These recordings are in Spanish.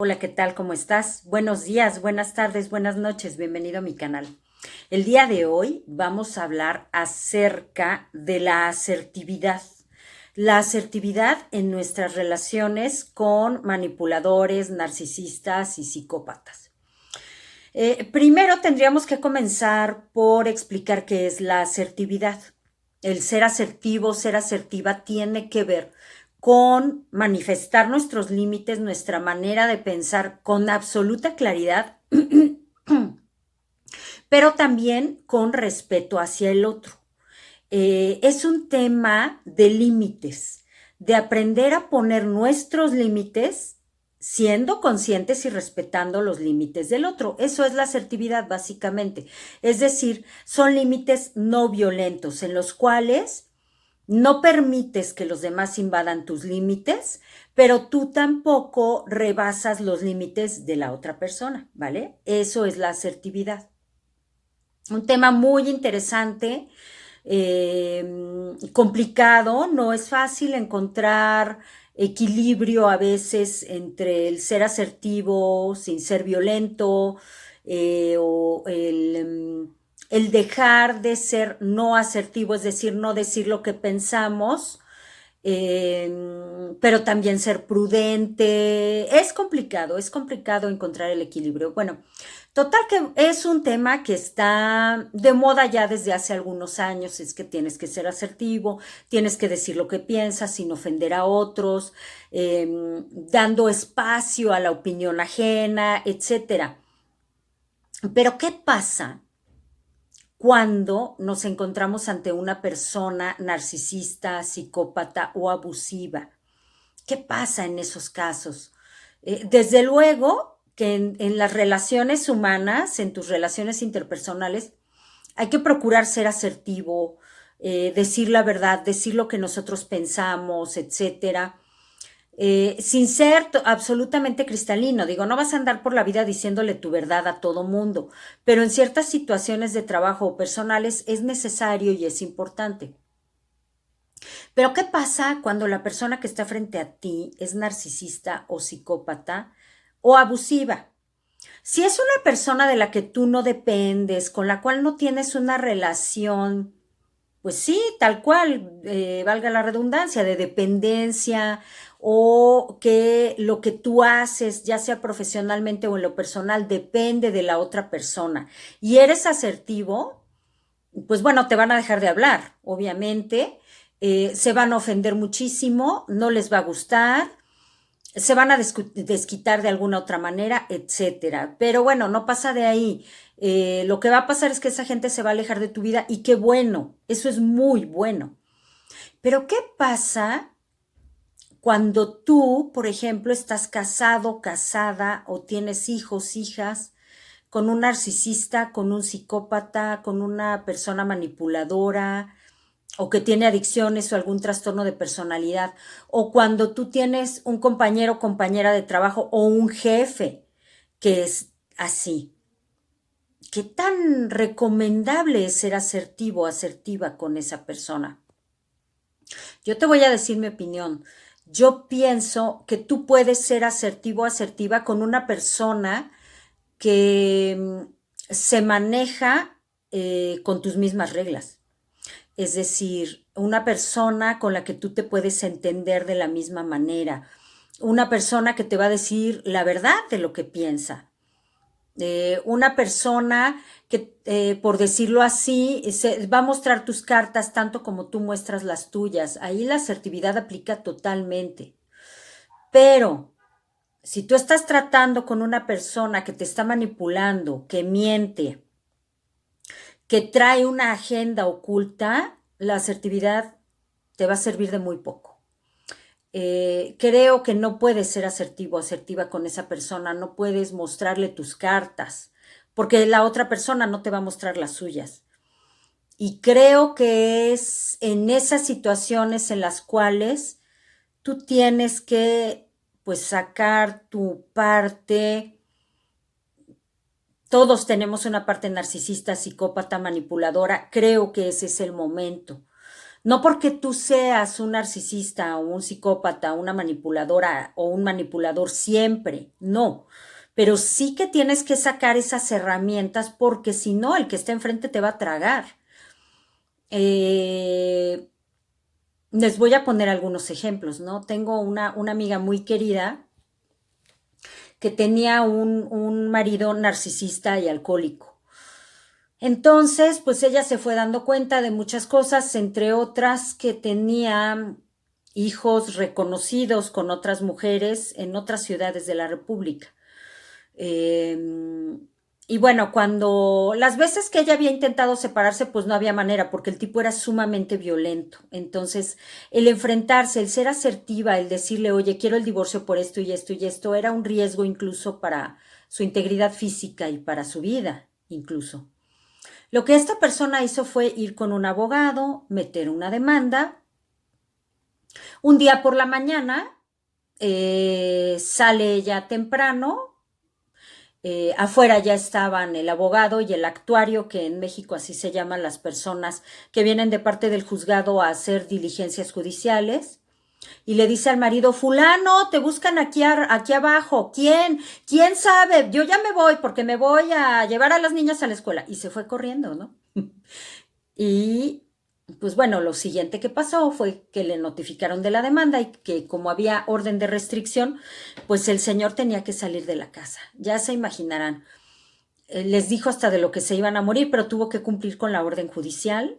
Hola, ¿qué tal? ¿Cómo estás? Buenos días, buenas tardes, buenas noches. Bienvenido a mi canal. El día de hoy vamos a hablar acerca de la asertividad. La asertividad en nuestras relaciones con manipuladores, narcisistas y psicópatas. Primero tendríamos que comenzar por explicar qué es la asertividad. El ser asertivo, ser asertiva tiene que ver con manifestar nuestros límites, nuestra manera de pensar con absoluta claridad, pero también con respeto hacia el otro. Es un tema de límites, de aprender a poner nuestros límites siendo conscientes y respetando los límites del otro. Eso es la asertividad, básicamente. Es decir, son límites no violentos en los cuales no permites que los demás invadan tus límites, pero tú tampoco rebasas los límites de la otra persona, ¿vale? Eso es la asertividad. Un tema muy interesante, complicado, no es fácil encontrar equilibrio a veces entre el ser asertivo sin ser violento, o el dejar de ser no asertivo, es decir, no decir lo que pensamos, pero también ser prudente. Es complicado encontrar el equilibrio. Bueno, total que es un tema que está de moda ya desde hace algunos años. Es que tienes que ser asertivo, tienes que decir lo que piensas sin ofender a otros, dando espacio a la opinión ajena, etcétera. Pero ¿qué pasa cuando nos encontramos ante una persona narcisista, psicópata o abusiva? ¿Qué pasa en esos casos? Desde luego que en las relaciones humanas, en tus relaciones interpersonales, hay que procurar ser asertivo, decir la verdad, decir lo que nosotros pensamos, etcétera, sin ser absolutamente cristalino. Digo, no vas a andar por la vida diciéndole tu verdad a todo mundo, pero en ciertas situaciones de trabajo o personales es necesario y es importante. Pero ¿qué pasa cuando la persona que está frente a ti es narcisista o psicópata o abusiva? Si es una persona de la que tú no dependes, con la cual no tienes una relación, pues sí, tal cual, valga la redundancia, de dependencia, o que lo que tú haces, ya sea profesionalmente o en lo personal, depende de la otra persona, y eres asertivo, pues bueno, te van a dejar de hablar, obviamente, se van a ofender muchísimo, no les va a gustar, se van a desquitar de alguna otra manera, etcétera. Pero bueno, no pasa de ahí. Lo que va a pasar es que esa gente se va a alejar de tu vida y qué bueno, eso es muy bueno. Pero ¿qué pasa cuando tú, por ejemplo, estás casado, casada o tienes hijos, hijas con un narcisista, con un psicópata, con una persona manipuladora, o que tiene adicciones o algún trastorno de personalidad, o cuando tú tienes un compañero o compañera de trabajo o un jefe que es así? ¿Qué tan recomendable es ser asertivo o asertiva con esa persona? Yo te voy a decir mi opinión. Yo pienso que tú puedes ser asertivo o asertiva con una persona que se maneja con tus mismas reglas. Es decir, una persona con la que tú te puedes entender de la misma manera, una persona que te va a decir la verdad de lo que piensa, una persona que, por decirlo así, va a mostrar tus cartas tanto como tú muestras las tuyas. Ahí la asertividad aplica totalmente. Pero si tú estás tratando con una persona que te está manipulando, que miente, que trae una agenda oculta, la asertividad te va a servir de muy poco. Creo que no puedes ser asertivo o asertiva con esa persona, no puedes mostrarle tus cartas, porque la otra persona no te va a mostrar las suyas. Y creo que es en esas situaciones en las cuales tú tienes que, pues, sacar tu parte. Todos tenemos una parte narcisista, psicópata, manipuladora. Creo que ese es el momento. No porque tú seas un narcisista o un psicópata, una manipuladora o un manipulador siempre, no. Pero sí que tienes que sacar esas herramientas porque si no, el que está enfrente te va a tragar. Eh, Les voy a poner algunos ejemplos, ¿no? Tengo una amiga muy querida que tenía un marido narcisista y alcohólico. Entonces, pues ella se fue dando cuenta de muchas cosas, entre otras que tenía hijos reconocidos con otras mujeres en otras ciudades de la República. Eh, y bueno, cuando las veces que ella había intentado separarse, pues no había manera, porque el tipo era sumamente violento. Entonces, el enfrentarse, el ser asertiva, el decirle, oye, quiero el divorcio por esto y esto y esto, era un riesgo incluso para su integridad física y para su vida, incluso. Lo que esta persona hizo fue ir con un abogado, meter una demanda. Un día por la mañana sale ella temprano. Afuera ya estaban el abogado y el actuario, que en México así se llaman las personas que vienen de parte del juzgado a hacer diligencias judiciales. Y le dice al marido, fulano, te buscan aquí abajo. ¿Quién? ¿Quién sabe? Yo ya me voy porque me voy a llevar a las niñas a la escuela. Y se fue corriendo, ¿no? Y pues bueno, lo siguiente que pasó fue que le notificaron de la demanda y que como había orden de restricción, pues el señor tenía que salir de la casa. Ya se imaginarán. Les dijo hasta de lo que se iban a morir, pero tuvo que cumplir con la orden judicial.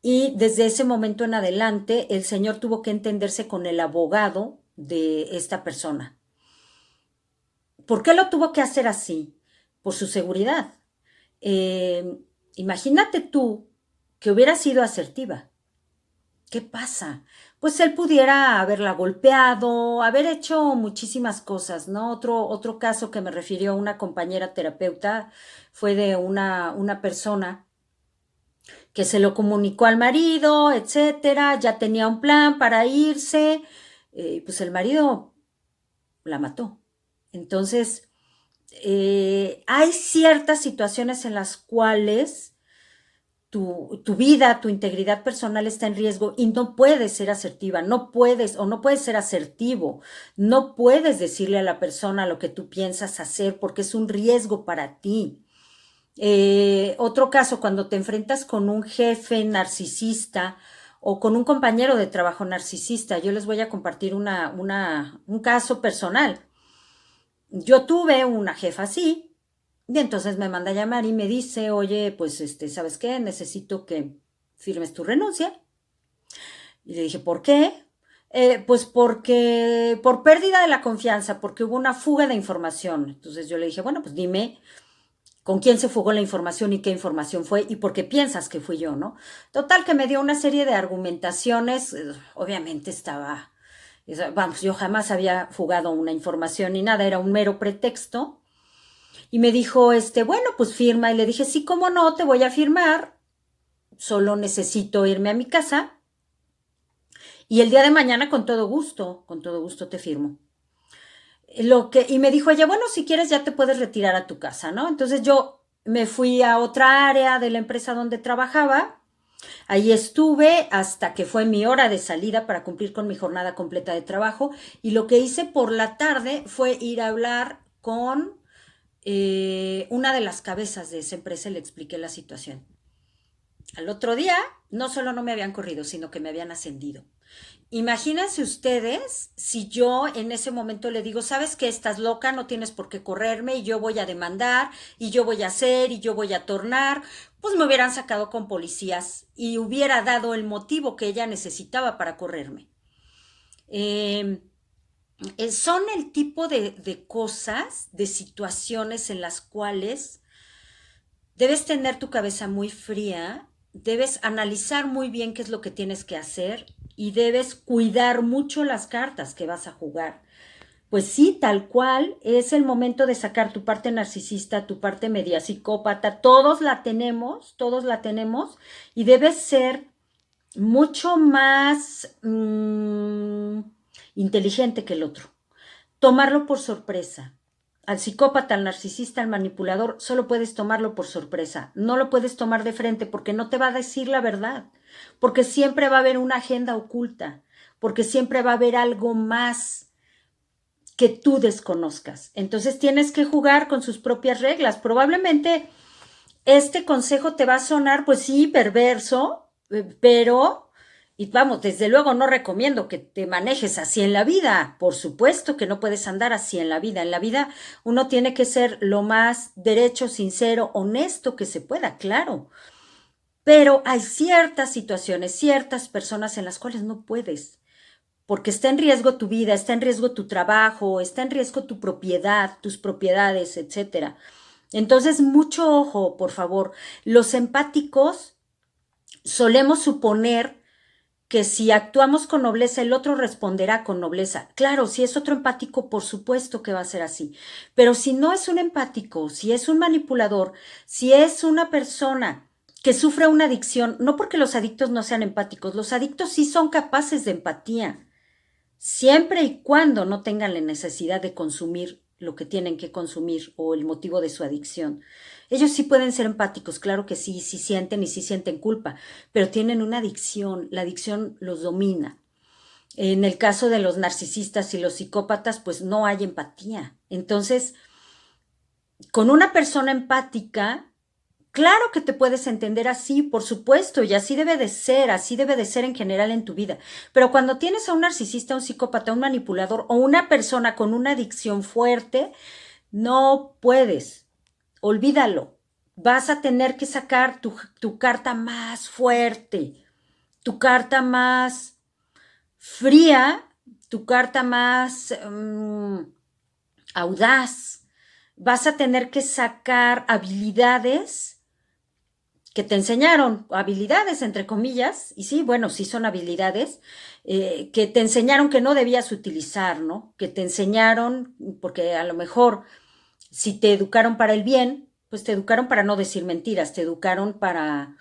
Y desde ese momento en adelante, el señor tuvo que entenderse con el abogado de esta persona. ¿Por qué lo tuvo que hacer así? Por su seguridad. Eh, Imagínate tú que hubiera sido asertiva. ¿Qué pasa? Pues él pudiera haberla golpeado, haber hecho muchísimas cosas, ¿no? Otro caso que me refirió una compañera terapeuta fue de una persona que se lo comunicó al marido, etcétera, ya tenía un plan para irse, pues el marido la mató. Entonces, hay ciertas situaciones en las cuales tu vida, tu integridad personal está en riesgo y no puedes ser asertiva, no puedes o no puedes ser asertivo, no puedes decirle a la persona lo que tú piensas hacer porque es un riesgo para ti. Otro caso, cuando te enfrentas con un jefe narcisista o con un compañero de trabajo narcisista, yo les voy a compartir un caso personal. Yo tuve una jefa así, y entonces me manda a llamar y me dice, oye, pues ¿sabes qué? Necesito que firmes tu renuncia. Y le dije, ¿por qué? Pues porque por pérdida de la confianza, porque hubo una fuga de información. Entonces yo le dije, bueno, pues dime con quién se fugó la información y qué información fue y por qué piensas que fui yo, ¿no? Total que me dio una serie de argumentaciones, obviamente estaba, vamos, yo jamás había fugado una información ni nada, era un mero pretexto. Y me dijo, bueno, pues firma. Y le dije, sí, cómo no, te voy a firmar. Solo necesito irme a mi casa. Y el día de mañana, con todo gusto te firmo. Y me dijo ella, bueno, si quieres ya te puedes retirar a tu casa, ¿no? Entonces yo me fui a otra área de la empresa donde trabajaba. Ahí estuve hasta que fue mi hora de salida para cumplir con mi jornada completa de trabajo. Y lo que hice por la tarde fue ir a hablar con una de las cabezas de esa empresa y le expliqué la situación. Al otro día, no solo no me habían corrido, sino que me habían ascendido. Imagínense ustedes si yo en ese momento le digo, sabes que estás loca, no tienes por qué correrme y yo voy a demandar y yo voy a hacer y yo voy a tornar, pues me hubieran sacado con policías y hubiera dado el motivo que ella necesitaba para correrme. Eh, Son el tipo de cosas, de situaciones en las cuales debes tener tu cabeza muy fría, debes analizar muy bien qué es lo que tienes que hacer y debes cuidar mucho las cartas que vas a jugar. Pues sí, tal cual, es el momento de sacar tu parte narcisista, tu parte media psicópata, todos la tenemos y debes ser mucho más inteligente que el otro. Tomarlo por sorpresa, Al psicópata, al narcisista, al manipulador, solo puedes tomarlo por sorpresa. No lo puedes tomar de frente porque no te va a decir la verdad. Porque siempre va a haber una agenda oculta. Porque siempre va a haber algo más que tú desconozcas. Entonces tienes que jugar con sus propias reglas. Probablemente este consejo te va a sonar, pues sí, perverso, pero, y vamos, desde luego no recomiendo que te manejes así en la vida. Por supuesto que no puedes andar así en la vida. En la vida uno tiene que ser lo más derecho, sincero, honesto que se pueda, claro. Pero hay ciertas situaciones, ciertas personas en las cuales no puedes, porque está en riesgo tu vida, está en riesgo tu trabajo, está en riesgo tu propiedad, tus propiedades, etcétera. Entonces, mucho ojo, por favor. Los empáticos solemos suponer que si actuamos con nobleza, el otro responderá con nobleza. Claro, si es otro empático, por supuesto que va a ser así. Pero si no es un empático, si es un manipulador, si es una persona que sufre una adicción, no porque los adictos no sean empáticos, los adictos sí son capaces de empatía, siempre y cuando no tengan la necesidad de consumir lo que tienen que consumir o el motivo de su adicción. Ellos sí pueden ser empáticos, claro que sí, sí sienten y sí sienten culpa, pero tienen una adicción, la adicción los domina. En el caso de los narcisistas y los psicópatas, pues no hay empatía. Entonces, con una persona empática, claro que te puedes entender así, por supuesto, y así debe de ser en general en tu vida. Pero cuando tienes a un narcisista, un psicópata, un manipulador o una persona con una adicción fuerte, no puedes, olvídalo. Vas a tener que sacar tu carta más fuerte, tu carta más fría, tu carta más audaz. Vas a tener que sacar habilidades que te enseñaron, habilidades entre comillas, y sí, bueno, sí son habilidades, que te enseñaron que no debías utilizar, ¿no? Que te enseñaron, porque a lo mejor si te educaron para el bien, pues te educaron para no decir mentiras, te educaron para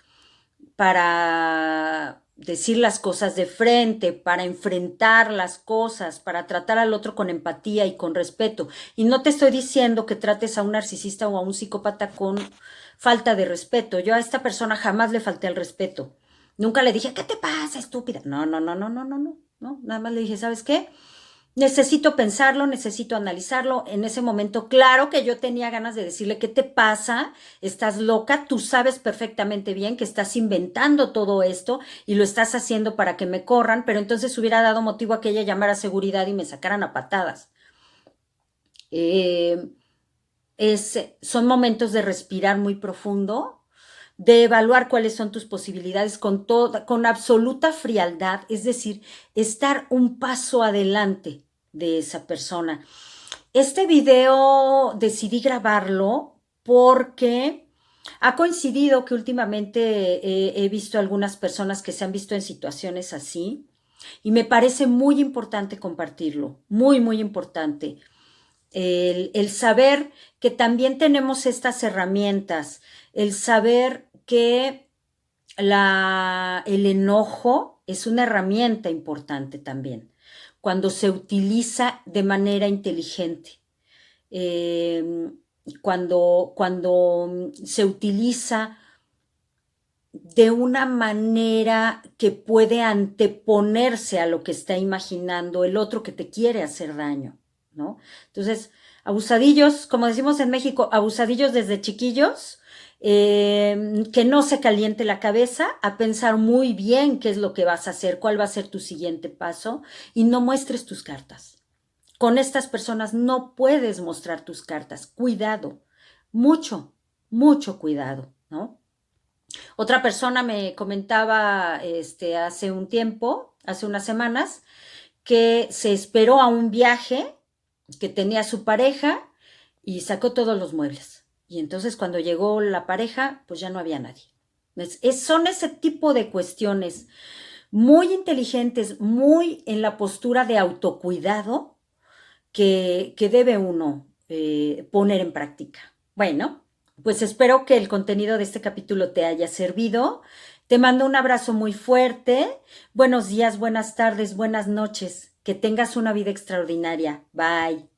decir las cosas de frente, para enfrentar las cosas, para tratar al otro con empatía y con respeto. Y no te estoy diciendo que trates a un narcisista o a un psicópata con falta de respeto. Yo a esta persona jamás le falté el respeto. Nunca le dije, ¿qué te pasa, estúpida? No, no, no, no, no, no, no, no. Nada más le dije, ¿sabes qué? Necesito pensarlo, necesito analizarlo. En ese momento, claro que yo tenía ganas de decirle, ¿qué te pasa? ¿Estás loca? Tú sabes perfectamente bien que estás inventando todo esto y lo estás haciendo para que me corran, pero entonces hubiera dado motivo a que ella llamara a seguridad y me sacaran a patadas. Eh, son momentos de respirar muy profundo, de evaluar cuáles son tus posibilidades con absoluta frialdad, es decir, estar un paso adelante de esa persona. Este video decidí grabarlo porque ha coincidido que últimamente he visto algunas personas que se han visto en situaciones así y me parece muy importante compartirlo, muy, muy importante. El saber que también tenemos estas herramientas, el saber que el enojo es una herramienta importante también, cuando se utiliza de manera inteligente, eh, cuando se utiliza de una manera que puede anteponerse a lo que está imaginando el otro que te quiere hacer daño, ¿no? Entonces, abusadillos, como decimos en México, abusadillos desde chiquillos, que no se caliente la cabeza, a pensar muy bien qué es lo que vas a hacer, cuál va a ser tu siguiente paso y no muestres tus cartas. Con estas personas no puedes mostrar tus cartas. Cuidado, mucho, mucho cuidado, ¿no? Otra persona me comentaba hace un tiempo, hace unas semanas, que se esperó a un viaje que tenía su pareja y sacó todos los muebles. Y entonces cuando llegó la pareja, pues ya no había nadie. Son ese tipo de cuestiones muy inteligentes, muy en la postura de autocuidado que debe uno poner en práctica. Bueno, pues espero que el contenido de este capítulo te haya servido. Te mando un abrazo muy fuerte. Buenos días, buenas tardes, buenas noches. Que tengas una vida extraordinaria. Bye.